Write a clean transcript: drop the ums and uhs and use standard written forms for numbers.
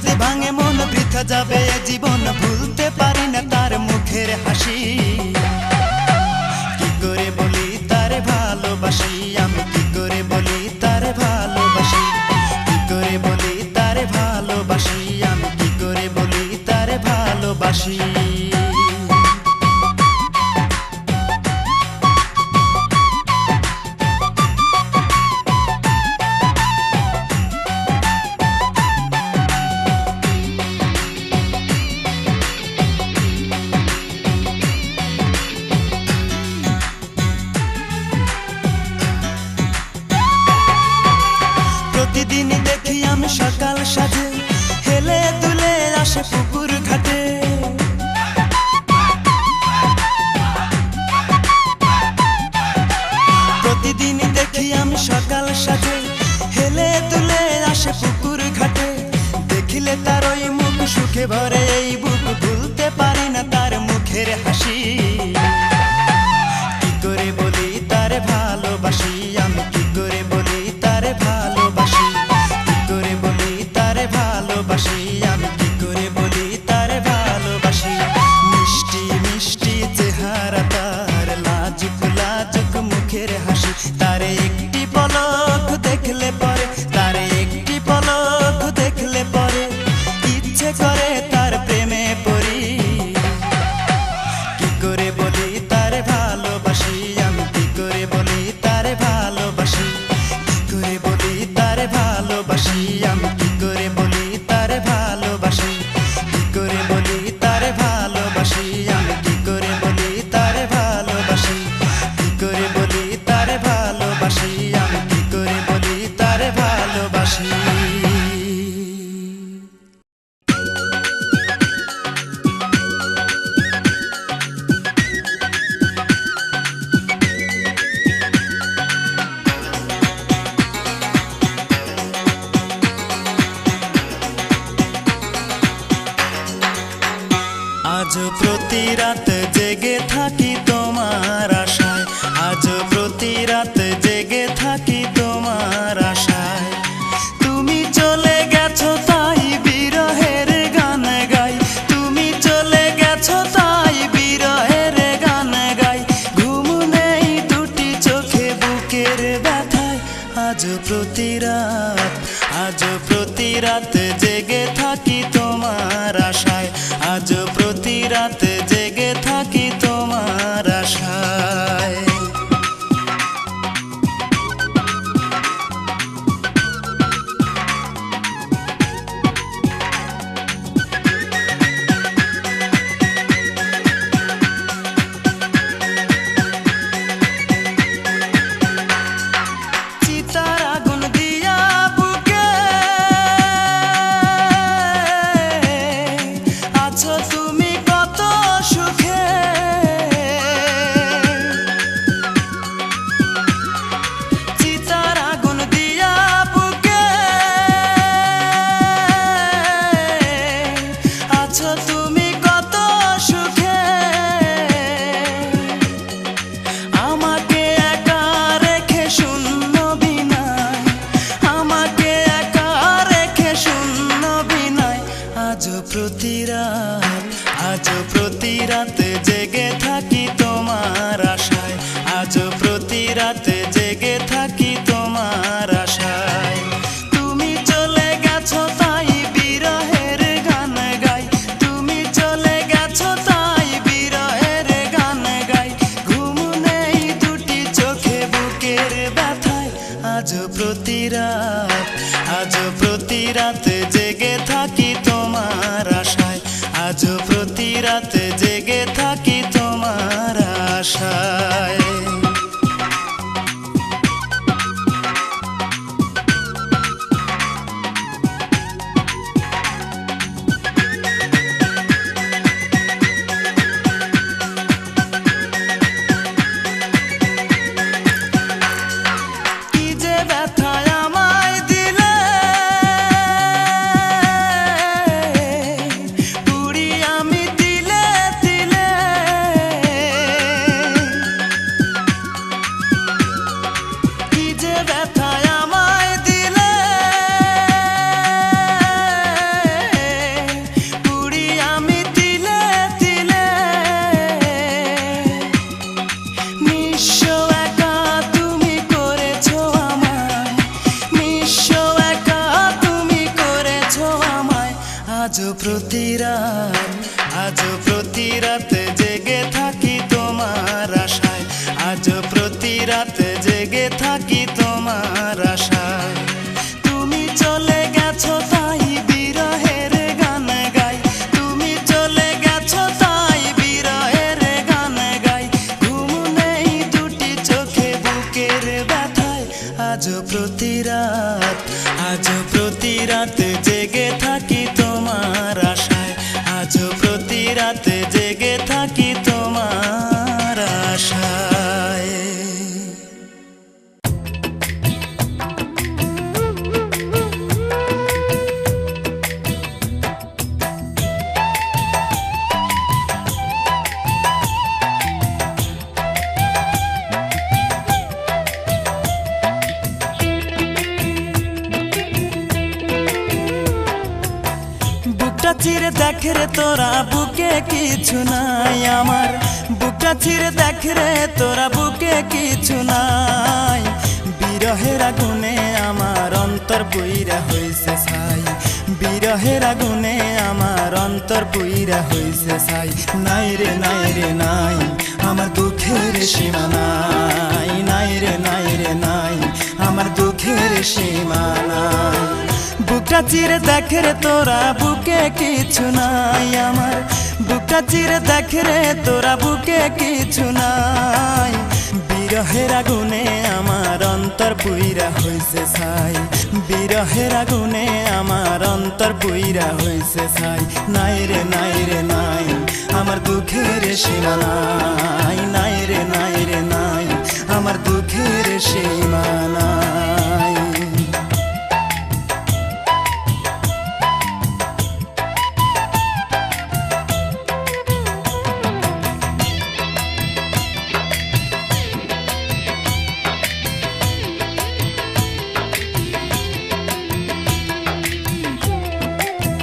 যদি ভাঙে মন বৃথা যাবে জীবন, ভুলতে পারি না তার মুখের হাসি। কি করে বলি তারে ভালোবাসি, আমি কি করে বলি তারে ভালোবাসি, কি করে বলি তারে ভালোবাসি, আমি কি করে বলি তারে ভালোবাসি। প্রতিদিনই দেখি আমি সকাল সাজে হেলে দুলে আসে পুকুর ঘাটে। প্রতিদিনই দেখি আমি সকাল সাজে হেলে দুলে আসে পুকুর ঘাটে। দেখিলে তার ওই মুখ সুখে ভরে এই বুক, ভুলতে পারি না তার মুখের হাসি। কি করে বলি তারে ভালোবাসি, আমি কি করে বলি তারে ভালোবাসি, কি করে বলি তারে ভালোবাসি, আমি কি করে বলি তারে ভালোবাসি। মিষ্টি মিষ্টি চেহারা তার, লাজুক লাজুক মুখের হাসি। তারে একটি পলক দেখলে পরে, তারে একটি পলক দেখলে পরে ইচ্ছে করে তার প্রেমে পড়ি। কি করে বলি তারে ভালোবাসি, আমি কি করে বলি তারে ভালোবাসি, কি করে বলি তারে ভালোবাসি, আমি কি করে বলি তারে ভালোবাসি, কি করে বলি তারে ভালোবাসি, আমি কি করে বলি তারে ভালোবাসি, কি করে বলি তারে ভালোবাসি, আমি কি করে বলি তারে ভালোবাসি। আজ প্রতি রাত জেগে থাকি তোমার আশায়, আজ প্রতি রাত জেগে থাকি তোমার আশায়। তুমি চলে গেছো তাই বিরহের গান গাই, তুমি চলে গেছো তাই বিরহের গান গাই। ঘুম নেই দুটি চোখে বুকের ব্যথায়, আজ প্রতি রাত, আজ প্রতি রাত জেগে থাকি তোমার আশায়, আজ প্রতি রাত জেগে থাকি তোমার আশায়। চিতার আগুন দিয়া বুকে আছো তুমি কত সুখে। চিতার আগুন দিয়া বুকে আছো তুমি কত সুখে। আমাকে একা রেখে শূন্য বিনায়, আমাকে একা রেখে শূন্য বিনায়। আজ প্রতি রাত, আজ প্রতি রাত জেগে থাকি তোমার আশায়, আজ প্রতি রাত জেগে থাকি তোমার আশায়। তুমি চলে গেছো তাই বিরহের গান গাই, তুমি চলে গেছো তাই বিরহের গান গাই। ঘুম নেই দুটি চোখে বুকের ব্যথায়, আজ প্রতি রাত, আজ প্রতি রাত জেগে থাকি তোমার আশায়, আজ প্রতি রাত জেগে থাকি তোমার আশায়। কি যে ব্যথায় আমায় দিলে, দেখ রে তোরা বুকে কিছু নাই আমার, বুকটা চিরে দেখ রে তোরা বুকে কিছু নাই। বিরহের আগুনে আমার অন্তর পুইরা হইছে ছাই, বিরহের আগুনে আমার অন্তর পুইরা হইছে ছাই। নাই রে নাই রে নাই আমার দুঃখের সীমা নাই, নাই রে নাই রে নাই আমার দুঃখের সীমা নাই। বুকটা চিরে দেখ রে তোরা বুকে কিছু নাই আমার, বুকটা চিরে দেখ রে তোরা বুকে কিছু নাই। বিরহের আগুনে আমার অন্তর পুইরা হইছে ছাই, বিরহের আগুনে আমার অন্তর পুইরা হইছে ছাই। নাই রে নাই রে নাই আমার দুঃখের সীমা নাই, নাই রে নাই রে নাই আমার দুঃখের সীমা নাই।